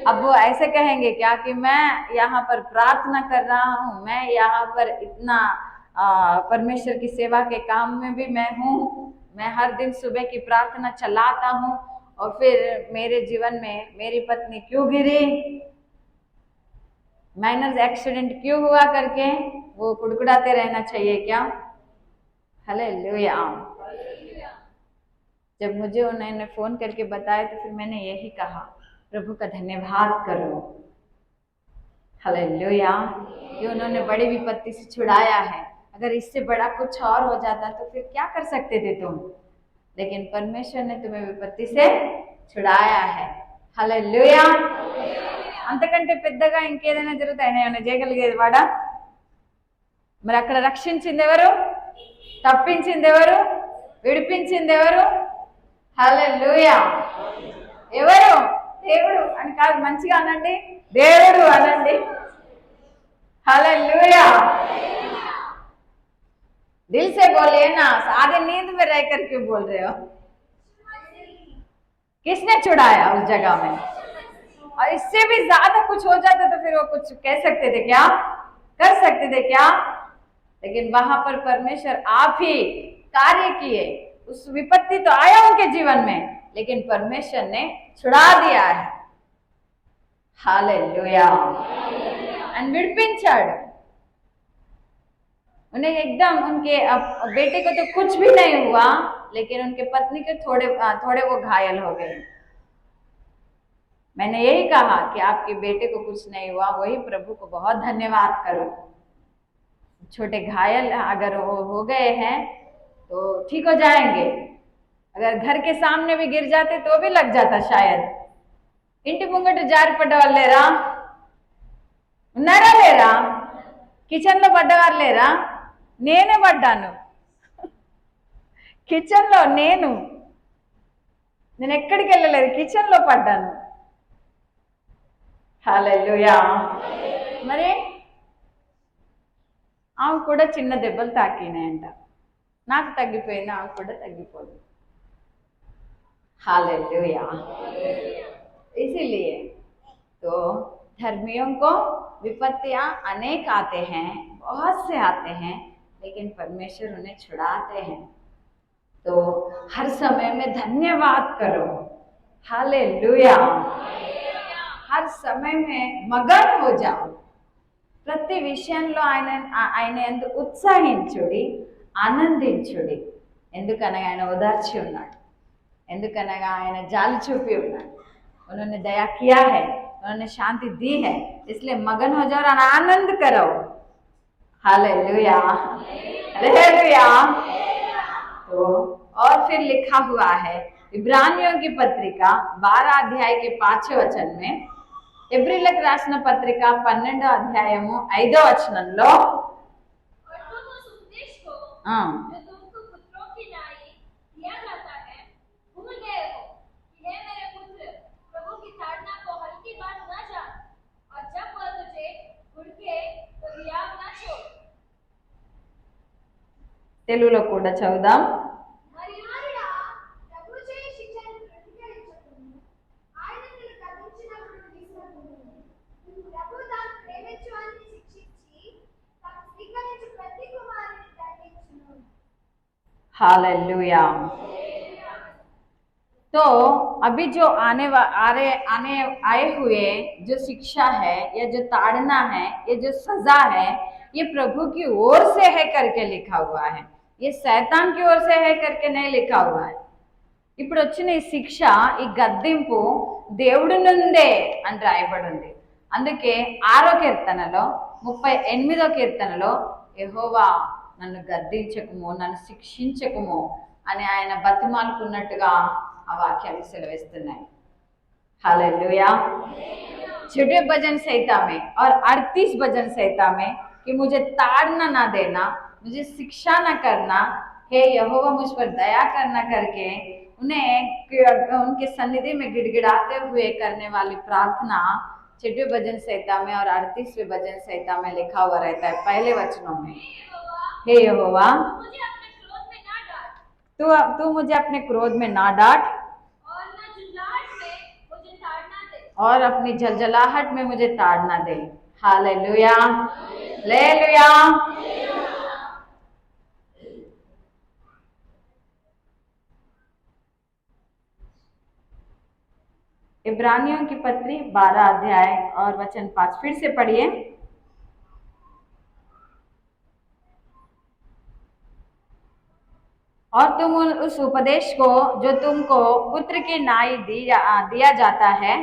अब वो ऐसे कहेंगे क्या कि मैं यहाँ पर प्रार्थना कर रहा हूँ, मैं यहाँ पर इतना परमेश्वर की सेवा के काम में भी मैं हूँ, मैं हर दिन सुबह की प्रार्थना चलाता हूँ, और फिर मेरे जीवन में मेरी पत्नी क्यों गिरी, माइनर एक्सीडेंट क्यों हुआ करके वो कुड़कुड़ाते रहना चाहिए क्या? हालेलुया। जब मुझे उन्होंने फोन करके बताया तो फिर मैंने यही कहा, प्रभु का धन्यवाद करो। हालेलुया। ये उन्होंने बड़ी विपत्ति से छुड़ाया है। अगर इससे बड़ा कुछ और हो जाता तो फिर क्या कर सकते थे तुम? लेकिन परमेश्वर ने तुम्हें विपत्ति से छुड़ाया है। हालेलुया। అంతకంటే పెద్దగా ఇంకేదైనా జరుగుతా ఆయన ఏమైనా చేయగలిగేది వాడా? మరి అక్కడ రక్షించింది ఎవరు? తప్పించింది ఎవరు? విడిపించింది ఎవరు? హల్లెలూయా। ఎవరు? దేవుడు అని కాదు, మంచిగా అనండి, దేవుడు అనండి। हालेलुया। दिल से बोलिए ना, आधे नींद में रह करके बोल रहे हो। किसने छुड़ाया उस जगह में? और इससे भी ज्यादा कुछ हो जाता तो फिर वो कुछ कह सकते थे क्या? कर सकते थे क्या? लेकिन वहां पर परमेश्वर आप ही कार्य किए। उस विपत्ति तो आया उनके जीवन में, लेकिन परमेश्वर ने छुड़ा दिया है। हालेलुया। एंड विड़पिंचाड़ उन्हें एकदम, उनके बेटे को तो कुछ भी नहीं हुआ, लेकिन उनके पत्नी के थोड़े वो घायल हो गए। मैंने यही कहा कि आपके बेटे को कुछ नहीं हुआ, वही प्रभु को बहुत धन्यवाद करो। छोटे घायल अगर वो हो गए हैं तो ठीक हो जाएंगे। अगर घर के सामने भी गिर जाते तो भी लग जाता शायद। इंటి ముంగట జారి పడ్డవాళ్ళు లేరా? ఉన్నారా లేరా? కిచెన్ లో పడ్డవారు లేరా? నేనే పడ్డాను కిచెన్ లో। నేను ఎక్కడికి వెళ్ళలేదు, కిచెన్ లో పడ్డాను। హల్లెలూయా। మరి ఆమె కూడా చిన్న దెబ్బలు తాకినాయంట, నాకు తగ్గిపోయింది, ఆమె కూడా తగ్గిపోయింది। हालेलुया। इसीलिए तो धर्मियों को विपत्तियां अनेक आते हैं, बहुत से आते हैं, लेकिन परमेश्वर उन्हें छुड़ाते हैं। तो हर समय में धन्यवाद करो। हालेलुया। हर समय में मगन हो जाओ। ప్రతి విషయంలో ఆయన ఎందు ఉత్సాహించుడి, ఆనందించుడి। ఎందుకనగా ఆయన ఓదార్చి ఉన్నాడు, ఎందుకనగా ఆయన జాలి చూపి ఉన్నాడు। उन्होंने दया किया है, उन्होंने शांति दी है, इसलिए मगन हो जाओ और आनंद करो। Hallelujah, hallelujah. तो और फिर लिखा हुआ है इब्रानियों की पत्रिका 12 अध्याय के 5वें वचन में, ఎబ్రీలకు రాసిన పత్రిక 12వ అధ్యాయము 5వ వచనంలో हाँ जो तुमको पुत्रों की नाई दिया जाता है, भूल गए हो कि हे मेरे पुत्र, प्रभु की ताड़ना को हल्की बात न जान, और जब वह तुझे घुड़के तो हियाव न छोड़। తెలుగులో కూడా చదువుదాం. మర్యాదగా ప్రభు చేయి శిక్షను ప్రతిఘటించకుము. ఆయన నిన్ను గద్దించినప్పుడు తీసుకుని నువ్వు ప్రభు తాను ప్రేమించువారిని శిక్షించి తాను స్వీకరించు ప్రతి కుమారుని దండించును. हालेलुया. तो अभी जो आए हुए जो शिक्षा है या जो ताड़ना है, ये जो सजा है, ये प्रभु की ओर से है करके लिखा हुआ है. ये शैतान की ओर से है करके नहीं लिखा हुआ है. ఇప్పుడు వచ్చిన ఈ శిక్ష, ఈ గద్దింపు దేవుడి నుండే అని రాయబడి ఉంది. అందుకే 6వ కీర్తనలో 38వ కీర్తనలో యెహోవా నన్ను గద్దించకుము, నన్ను శిక్షించకుము అని ఆయన బతిమాలుకున్నట్టుగా ఆ వాక్యాలు సెలవిస్తున్నాయి. हालेलुया. छठे भजन संहिता में और 38 भजन संहिता में कि मुझे ताड़ना ना देना, मुझे शिक्षा ना करना, हे यहोवा मुझ पर दया करना करके उन्हें उनके सन्निधि में गिड़गिड़ाते हुए करने वाली प्रार्थना छठे भजन संहिता में और 38वें भजन संहिता में लिखा हुआ रहता है पहले वचनों में. हे यहोवा, तू मुझे अपने क्रोध में ना डांट और अपनी जलजलाहट में मुझे ताड़ना दे. Hallelujah, hallelujah. इब्रानियों की पत्री 12 अध्याय और वचन 5 फिर से पढ़िए. और तुम उस उपदेश को जो तुमको पुत्र की नाई दिया जाता है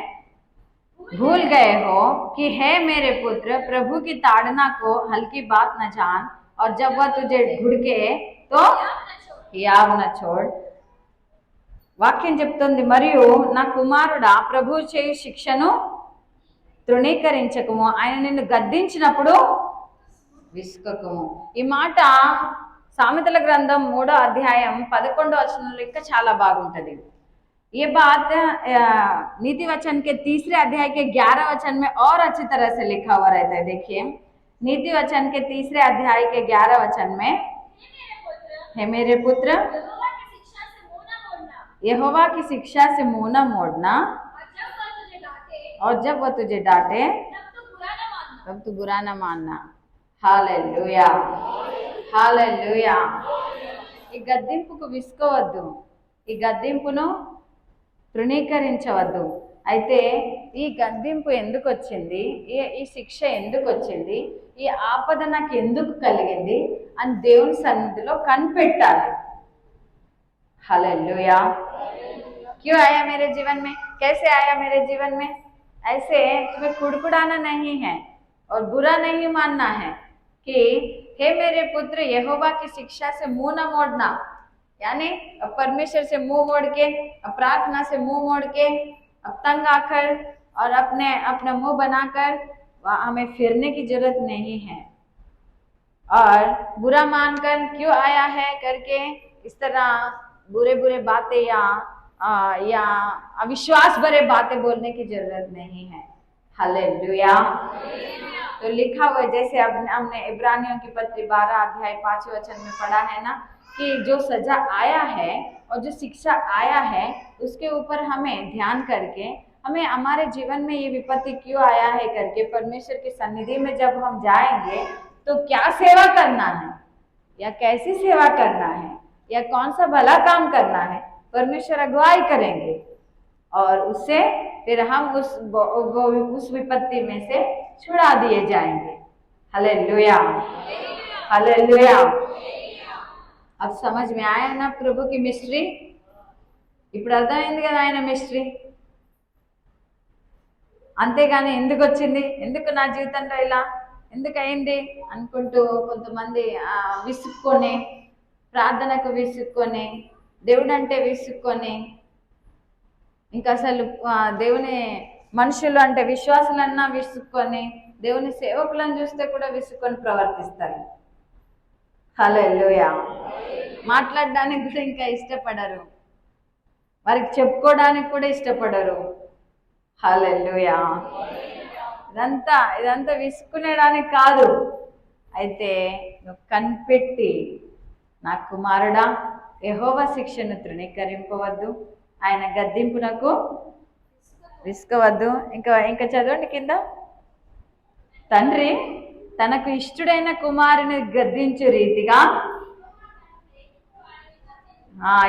भूल गए हो कि हे मेरे पुत्र, प्रभु की ताड़ना को हल्की बात न जान, और जब वह तुझे घुड़के तो हियाव न छोड़. వాక్యం చెప్తుంది, మరియు నా కుమారుడా, ప్రభు చేయు శిక్షను తృణీకరించకము, ఆయన నిన్ను గద్దించినప్పుడు విసుకకము. ఈ మాట సామెతల గ్రంథం 3వ అధ్యాయం 11వ వచనంలో ఇంకా చాలా బాగుంటది. ये बात नीति वचन के 3रे अध्याय के 11 वचन में और अच्छी तरह से लिखा हुआ रहता है. देखिए, नीति वचन के 3रे अध्याय के 11 वचन में, हे मेरे पुत्र, यहोवा की शिक्षा से मुंह न मोड़ना, और जब वह तुझे डांटे तब तू बुरा न मानना. Hallelujah, hallelujah. ఈ గద్దింపుకు విసుకోవద్దు, ఈ గద్దింపును తృణీకరించవద్దు. అయితే ఈ గద్దింపు ఎందుకు వచ్చింది, ఈ శిక్ష ఎందుకు వచ్చింది, ఈ ఆపద నాకు ఎందుకు కలిగింది అని దేవుని సన్నిధిలో కనిపెట్టాలి. हालेलुया. क्यों आया मेरे जीवन में, कैसे आया मेरे जीवन में? ऐसे तुम्हें कुड़कुड़ाना नहीं है और बुरा नहीं मानना है कि हे मेरे पुत्र, यहोवा की शिक्षा से मुंह न मोड़ना, यानी परमेश्वर से मुंह मोड़ के, प्रार्थना से मुंह मोड़ के, अब तंग आकर और अपना मुंह बनाकर हमें फिरने की जरूरत नहीं है. और बुरा मानकर क्यों आया है करके इस तरह बुरे बुरे बातें या अविश्वास भरे बातें बोलने की जरूरत नहीं है. हालेलुया. तो लिखा हुआ जैसे हमने इब्रानियों की पत्री 12 अध्याय 5 वचन में पढ़ा है ना, कि जो सजा आया है और जो शिक्षा आया है उसके ऊपर हमें ध्यान करके, हमें हमारे जीवन में ये विपत्ति क्यों आया है करके परमेश्वर की सन्निधि में जब हम जाएंगे तो क्या सेवा करना है या कैसी सेवा करना है या कौन सा भला काम करना है, परमेश्वर अगुवाई करेंगे और उससे फिर हम उस विपत्ति में से छुड़ा दिए जाएंगे. Hallelujah, hallelujah. अब समझ में आया ना प्रभु की मिस्ट्री? ఇప్పుడు అర్థమైంది కదా ఆయన మిస్టరీ. అంతేగాని ఎందుకు వచ్చింది, ఎందుకు నా జీవితంలో ఇలా ఎందుకు అయింది అనుకుంటూ కొంతమంది విసుక్కొని, ప్రార్థనకు విసుక్కొని, దేవుడు అంటే విసుక్కొని, ఇంకా అసలు దేవుని మనుషులు అంటే విశ్వాసులన్నా విసుక్కొని, దేవుని సేవకులను చూస్తే కూడా విసుక్కొని ప్రవర్తిస్తారు. హల్లెలూయా. మాట్లాడడానికి కూడా ఇంకా ఇష్టపడరు, వారికి చెప్పుకోవడానికి కూడా ఇష్టపడరు. హల్లెలూయా. ఇదంతా విసుకునేడానికి కాదు. అయితే నువ్వు కనిపెట్టి, నా కుమారుడా, యెహోవా శిక్షను తృణీకరింపవద్దు, ఆయన గద్దింపునకు విసుకవద్దు. ఇంకా చదవండి కింద. తండ్రి తనకు ఇష్టడైన కుమారుని గద్దించే రీతిగా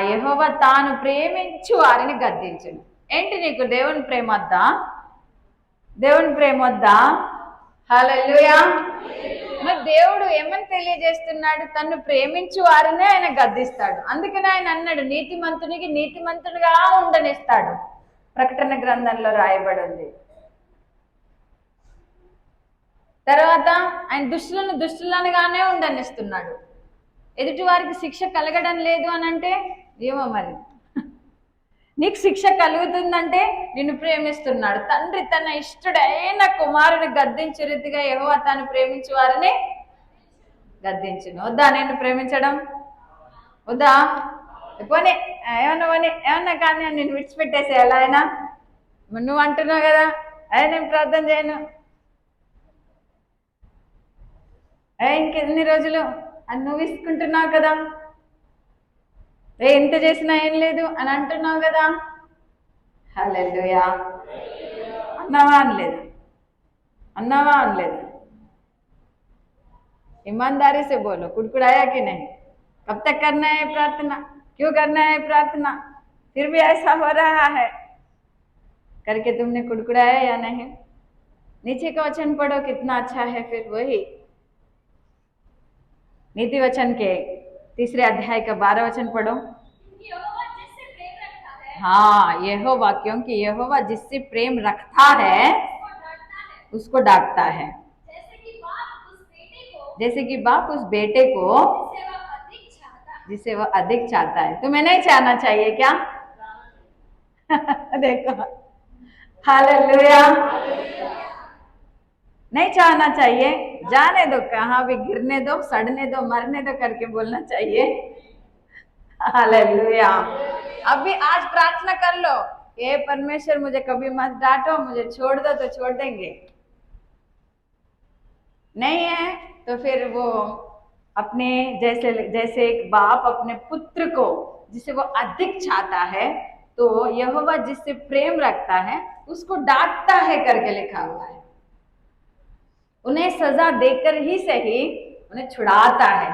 యెహోవా తాను ప్రేమించు వారిని గద్దించును. ఏంటి నీకు దేవుని ప్రేమ వద్దా? దేవుని ప్రేమ వద్దా? హల్లెలూయా. మరి దేవుడు ఏమని తెలియజేస్తున్నాడు? తను ప్రేమించు వారినే ఆయన గద్దిస్తాడు. అందుకని ఆయన అన్నాడు, నీతిమంతునికి నీతిమంతుడిగా ఉండనిస్తాడు. ప్రకటన గ్రంథంలో రాయబడి ఉంది. తర్వాత ఆయన దుష్టులను దుష్టులనుగానే ఉండనిస్తున్నాడు. ఎదుటి వారికి శిక్ష కలగడం లేదు అని అంటే ఏమో మరి. నీకు శిక్ష కలుగుతుందంటే నిన్ను ప్రేమిస్తున్నాడు. తండ్రి తన ఇష్టడైన కుమారుని గద్దించే రీతిగా యెహోవా తాను ప్రేమించే వారిని గద్దించును. వద్దా నేను ప్రేమించడం? వద్దా? పోనీ ఏమన్నా కానీ నేను విడిచిపెట్టేసే ఎలా అయినా. నువ్వు అంటున్నావు కదా, నేను ప్రార్థన చేయను, ఇంకెన్ని రోజులు అని నువ్వు ఇసుకుంటున్నావు కదా, ఎంత చేసినా ఏం లేదు అని అంటున్నావు కదా. హల్లెలూయా. అన్నావా అనలేదు? అన్నావా అనలేదు? ईमानदारी से बोलो, कुड़कुड़ाया कि नहीं? कब तक करना है प्रार्थना? क्यों करना है प्रार्थना? फिर भी ऐसा हो रहा है करके तुमने कुड़कुड़ाया या नहीं? नीचे का वचन पढ़ो, कितना अच्छा है। फिर वही नीति वचन के 3 अध्याय का 12 वचन पढ़ो। यहोवा जिससे प्रेम रखता है, हाँ, यहोवा, क्योंकि यहोवा जिससे प्रेम रखता है उसको डांटता है, जैसे कि बाप उस बेटे को जिसे वह अधिक चाहता है। तुम्हें नहीं चाहना चाहिए क्या? देखो, हालेलुया। नहीं चाहना चाहिए, जाने दो, कहाँ भी गिरने दो, सड़ने दो, मरने दो करके बोलना चाहिए। हालेलुया। अभी आज प्रार्थना कर लो, ये परमेश्वर मुझे कभी मत डांटो, मुझे छोड़ दो तो छोड़ देंगे। नहीं है तो फिर वो अपने जैसे एक बाप अपने पुत्र को जिसे वो अधिक चाहता है, तो यहोवा जिससे प्रेम रखता है उसको डांटता है करके लिखा हुआ है। उन्हें सजा देकर ही सही उन्हें छुड़ाता है,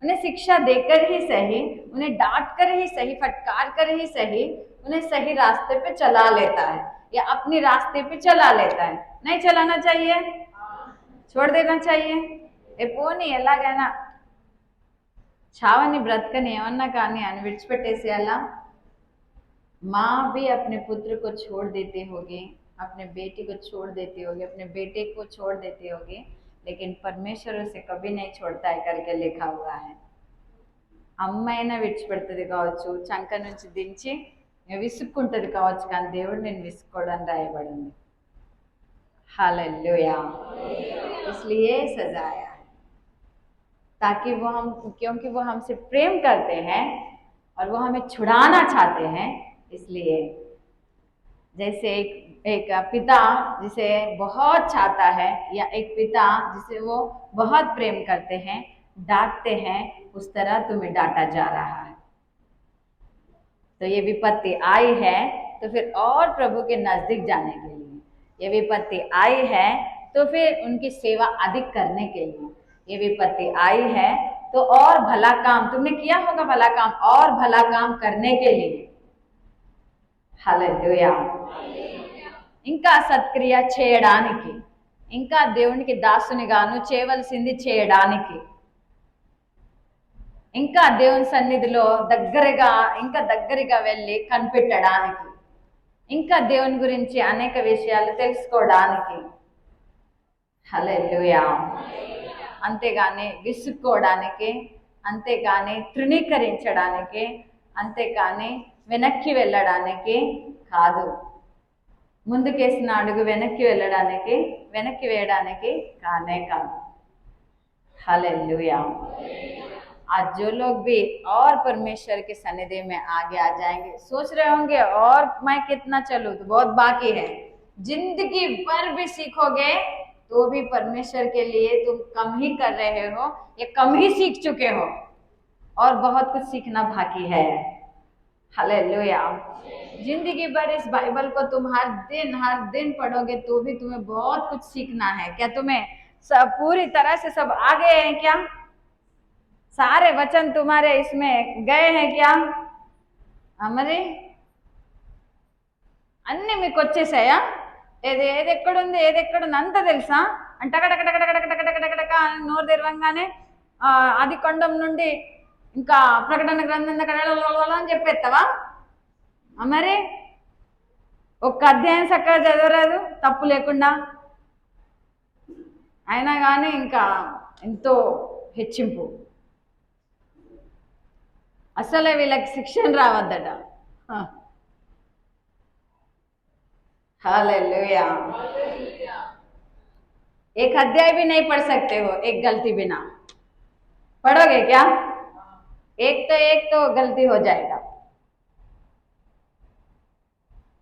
उन्हें शिक्षा देकर ही सही, उन्हें डांट कर ही सही, फटकार कर ही सही, उन्हें सही रास्ते पे चला लेता है या अपने रास्ते पे चला लेता है। नहीं चलाना चाहिए, छोड़ देना चाहिए। పోనీ ఎలాగైనా చావని బ్రతకని ఏమన్నా కానీ అని విడిచిపెట్టేసేయాలా? माँ भी अपने पुत्र को छोड़ देते होगे, अपने बेटी को छोड़ देते होगे, अपने बेटे को छोड़ देते होगे, लेकिन परमेश्वर उसे कभी नहीं छोड़ता है करके लिखा हुआ है। అమ్మైనా విడిచిపెడుతుంది కావచ్చు, చంక నుంచి దించి విసుక్కుంటుంది కావచ్చు, కానీ దేవుడు నేను విసుక్కోవడానికి రాయబడింది। हालेलुया। इसलिए सजाया है ताकि क्योंकि वो हमसे प्रेम करते हैं और वो हमें छुड़ाना चाहते हैं। इसलिए जैसे एक पिता जिसे बहुत चाहता है या एक पिता जिसे वो बहुत प्रेम करते हैं डांटते हैं, उस तरह तुम्हें डांटा जा रहा है। तो ये विपत्ति आई है तो फिर और प्रभु के नजदीक जाने के लिए, ये विपत्ति आई है तो फिर उनकी सेवा अधिक करने के लिए, ये विपत्ति आई है तो और भला काम तुमने किया होगा, भला काम और भला काम करने के लिए। హల్లెలూయా। ఇంకా సత్క్రియ చేయడానికి, ఇంకా దేవునికి దాసునిగాను చేయవలసింది చేయడానికి, ఇంకా దేవుని సన్నిధిలో దగ్గరగా వెళ్ళి కనిపెట్టడానికి, ఇంకా దేవుని గురించి అనేక విషయాలు తెలుసుకోవడానికి। హల్లెలూయా। అంతేగాని విసుక్కోవడానికి, అంతేగాని తృణీకరించడానికి, అంతేగాని వెనక్కి వెళ్ళడానికి కాదు। ముందుకేసిన అడుగు వెనక్కి వెళ్ళడానికి, వెనక్కి వేయడానికి కానే కాదు। हालेलुया। आज जो लोग भी और परमेश्वर के सन्निधि में आगे आ जाएंगे, सोच रहे होंगे और मैं कितना चलूं, तो बहुत बाकी है। जिंदगी भर भी सीखोगे तो भी परमेश्वर के लिए तुम कम ही कर रहे हो या कम ही सीख चुके हो, और बहुत कुछ सीखना बाकी है। हालेलुया। जिंदगी भर इस बाइबल को तुम हर दिन पढ़ोगे तो भी तुम्हें बहुत कुछ सीखना है। क्या तुम्हें सब पूरी तरह से सब आ गए हैं क्या? सारे वचन तुम्हारे इसमें गए हैं क्या? మరి అన్ని మీకు వచ్చేసాయా? ఏది ఏది ఎక్కడుంది ఏది ఎక్కడుంది అంతా తెలుసా? అంటే టకటకటకటకటకటకటకటక అని నోరు తెరవంగానే ఆది ఖండం నుండి ఇంకా ప్రకటన గ్రంథం దగ్గర అని చెప్పేస్తావా? మరి ఒక్క అధ్యాయం చక్కగా చదవరాదు తప్పు లేకుండా, అయినా కానీ ఇంకా ఎంతో హెచ్చింపు. అసలే వీళ్ళకి శిక్షణ రావద్దట. हालेलुया। एक अध्याय भी नहीं पढ़ सकते हो एक गलती बिना। पढ़ोगे क्या? एक तो गलती हो जाएगा,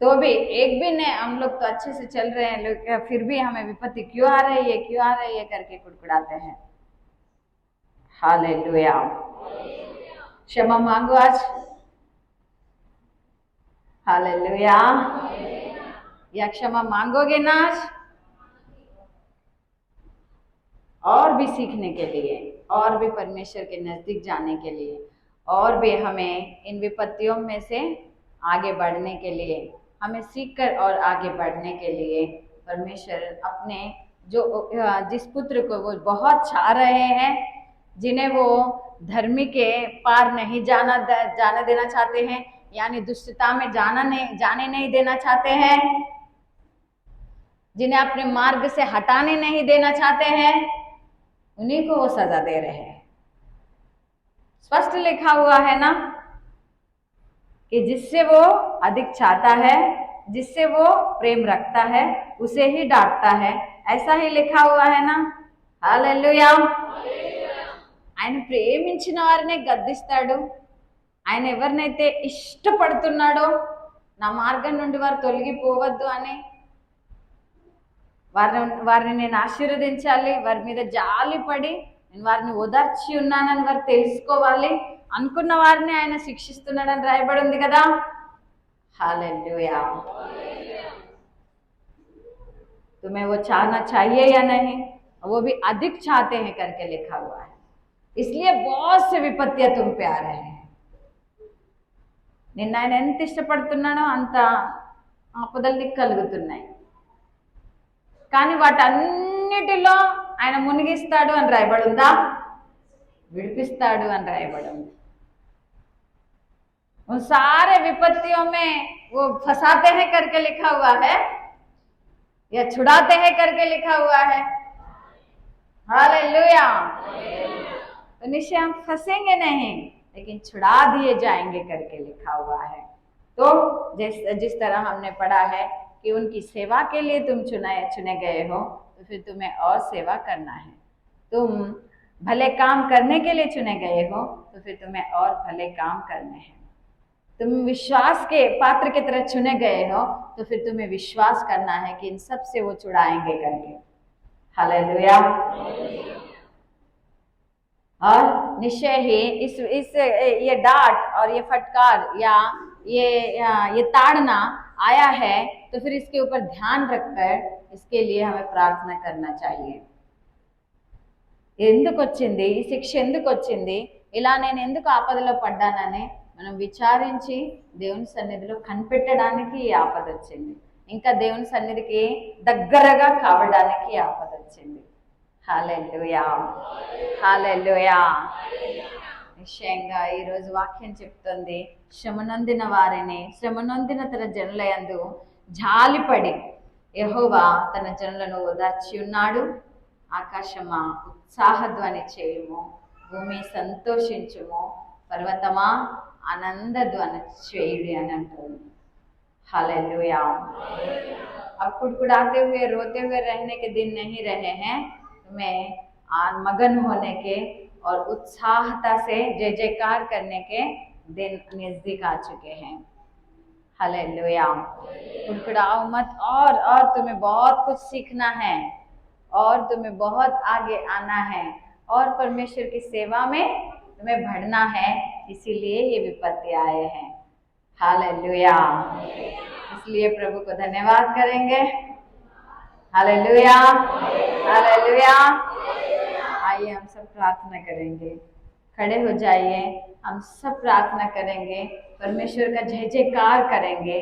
तो भी एक भी नहीं। हम लोग तो अच्छे से चल रहे हैं, लोग फिर भी हमें विपत्ति क्यों आ रही है क्यों आ रही है करके कुड़कुड़ाते हैं। हालेलुया। क्षमा मांगो आज। हालेलुया। या क्षमा मांगोगे ना आज? और भी सीखने के लिए, और भी परमेश्वर के नजदीक जाने के लिए, और भी हमें इन विपत्तियों में से आगे बढ़ने के लिए, हमें सीखकर और आगे बढ़ने के लिए परमेश्वर अपने जो जिस पुत्र को वो बहुत चाह रहे हैं, जिन्हें वो धर्मी के पार नहीं जाने देना चाहते हैं, यानी दुष्टता में जाने नहीं देना चाहते हैं, जिन्हें अपने मार्ग से हटाने नहीं देना चाहते हैं, उन्हीं को वो सजा दे रहे हैं। स्पष्ट लिखा हुआ है ना कि जिससे वो अधिक चाहता है, जिससे वो प्रेम रखता है, उसे ही डांटता है। ऐसा ही लिखा हुआ है ना। हालेलुया। ఆయన ప్రేమించిన వారినే గద్దిస్తాడు. ఆయన ఎవరినైతే ఇష్టపడుతున్నాడో నా మార్గం నుండి వారు తొలగిపోవద్దు అని, వారిని నేను ఆశీర్వదించాలి, వారి మీద జాలిపడి నేను వారిని ఓదార్చి ఉన్నానని వారు తెలుసుకోవాలి అనుకున్న వారిని ఆయన శిక్షిస్తున్నాడని రాయబడి ఉంది కదా. हालेलुया। तुम्हें वो चाहना चाहिए या नहीं? वो भी अधिक चाहते हैं करके लिखा हुआ है। इसलिए बहुत से विपत्तियां तुम पे आ रहे हैं. నిన్న ఆయన ఎంత ఇష్టపడుతున్నాడో అంత ఆపదలు నీకు కలుగుతున్నాయి, కానీ వాటన్నిటిలో ఆయన మునిగిస్తాడు అని రాయబడి ఉందా? విడిపిస్తాడు అని రాయబడి ఉంది. उन सारे विपत्तियों में वो फंसाते हैं करके लिखा हुआ है या छुड़ाते हैं करके लिखा हुआ है? हालेलुया। तो निश्चय हम फंसेंगे नहीं, लेकिन छुड़ा दिए जाएंगे करके लिखा हुआ है। तो जिस तरह हमने पढ़ा है कि उनकी सेवा के लिए तुम चुने गए हो, तो फिर तुम्हें और सेवा करना है। तुम भले काम करने के लिए चुने गए हो, तो फिर तुम्हें और भले काम करने हैं। तुम विश्वास के पात्र की तरह चुने गए हो, तो फिर तुम्हें विश्वास करना है कि इन सब से वो छुड़ाएंगे करके। हालेलुया। और निश्चय ही इस ये डांट और ये फटकार या ये ताड़ना आया है, तो फिर इसके ऊपर ध्यान रखकर इसके लिए हमें प्रार्थना करना चाहिए। ఎందుకు వచ్చింది ఈ శిక్ష, ఎందుకు వచ్చింది, ఇలా నేను ఎందుకు ఆపదలో పడ్డానని మనం విచారించి దేవుని సన్నిధిలో కనిపెట్టడానికి ఈ ఆపద వచ్చింది. ఇంకా దేవుని సన్నిధికి దగ్గరగా కావడానికి ఈ ఆపద వచ్చింది. హల్లెలూయా, హల్లెలూయా. నిశ్చయంగా ఈరోజు వాక్యం చెప్తుంది, శ్రమనొందిన వారిని, శ్రమనొందిన తన జనుల యందు జాలిపడి యెహోవా తన జనులను ఓదార్చి ఉన్నాడు. ఆకాశమా ఉత్సాహధ్వని చేయుము, భూమి సంతోషించుము, పర్వతమా ఆనందధ్వని చేయుడి అని అంటుంది. हालेलुया। अब कुड़कुड़ाते हुए रोते हुए रहने के दिन नहीं रहे हैं, तुम्हें मगन होने के और उत्साहता से जय जयकार करने के दिन नजदीक आ चुके हैं। हालेलुया। कुड़कुड़ाओ मत, और तुम्हें बहुत कुछ सीखना है और तुम्हें बहुत आगे आना है और परमेश्वर की सेवा में तुम्हें बढ़ना है, इसीलिए ये विपत्ति आए हैं। हालेलुया। इसलिए प्रभु को धन्यवाद करेंगे। Hallelujah, hallelujah. आइए हम सब प्रार्थना करेंगे, खड़े हो जाइए, हम सब प्रार्थना करेंगे, परमेश्वर का जय जयकार करेंगे।